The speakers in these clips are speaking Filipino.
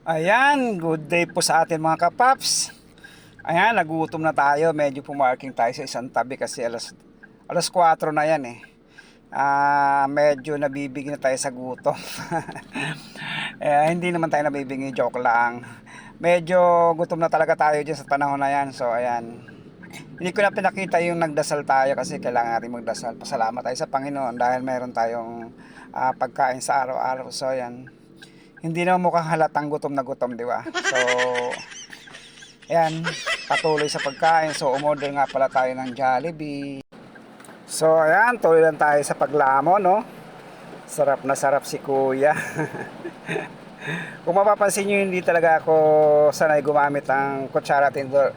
Ayan, good day po sa atin mga kapaps. Ayan, nagutom na tayo. Medyo pumarking tayo sa isang tabi kasi alas 4 na yan eh. Medyo nabibigyan na tayo sa gutom. Hindi naman tayo nabibigyan, joke lang. Medyo gutom na talaga tayo dyan sa panahon na yan. So ayan, hindi ko na pinakita yung nagdasal tayo kasi kailangan natin magdasal. Pasalamat tayo sa Panginoon dahil mayroon tayong pagkain sa araw-araw. So ayan, hindi naman mukhang halatang gutom na gutom, di ba? So, ayan, patuloy sa pagkain. So, umorder nga pala tayo ng Jollibee. So, ayan, tuloy lang tayo sa paglamo, no? Sarap na sarap si Kuya. Kung mapapansin nyo, hindi talaga ako sanay gumamit ng kutsara tinidor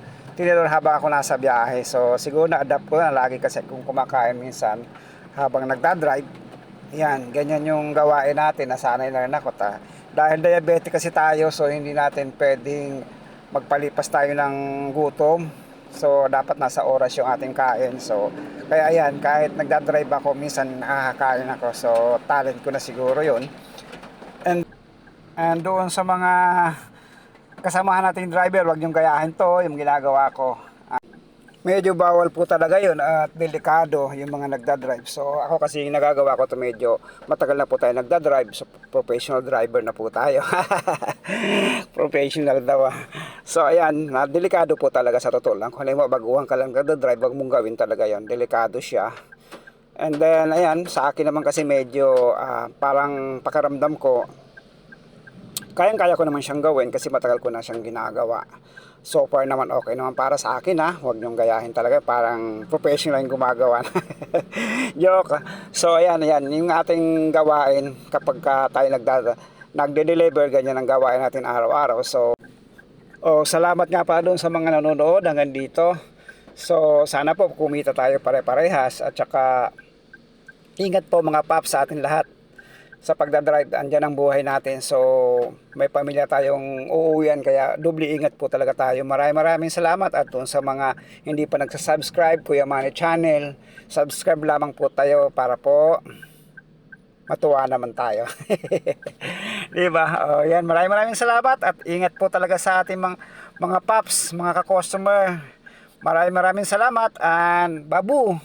habang ako nasa biyahe. So, siguro na-adapt ko na lagi kasi kung kumakain minsan habang nagdadrive. Yan, ganyan yung gawain natin. Nasanay na rin ako. Dahil diabetic kasi tayo, so hindi natin pwedeng magpalipas tayo ng gutom. So, dapat nasa oras yung ating kain. So, kaya ayan, kahit nagdadrive ako, minsan nakakain ako. So, talent ko na siguro yun. And doon sa mga kasamahan nating driver, wag niyong gayahin to, yung ginagawa ko. Medyo bawal po talaga yun at delikado yung mga nagdadrive. So ako kasi yung nagagawa ko to, medyo matagal na po tayo nagdadrive. So professional driver na po tayo. Professional daw. So ayan, delikado po talaga sa totoo lang. Kung halimbawa baguhan ka lang nagdadrive, wag mong gawin talaga yon. Delikado siya. And then ayan, sa akin naman kasi medyo parang pakaramdam ko, kayang-kaya ko naman siyang gawin kasi matagal ko na siyang ginagawa. So far naman okay naman para sa akin ha. Huwag niyong gayahin talaga. Parang professional yung gumagawa. Joke. So ayan, yung ating gawain kapag tayo nagde-deliver, ganyan ang gawain natin araw-araw. So salamat nga pa doon sa mga nanonood hanggang dito. So sana po kumita tayo pare-parehas. At saka ingat po mga paps sa atin lahat sa pagdadrive. Andyan ang buhay natin. So may pamilya tayong uuwian, kaya doble ingat po talaga tayo. Maraming salamat. At doon sa mga hindi pa nagsasubscribe, Kuya Manny Channel, subscribe lamang po tayo para po matuwa naman tayo. Diba? Yan, maraming salamat at ingat po talaga sa ating mga paps, mga ka-customer. Maraming salamat and babu.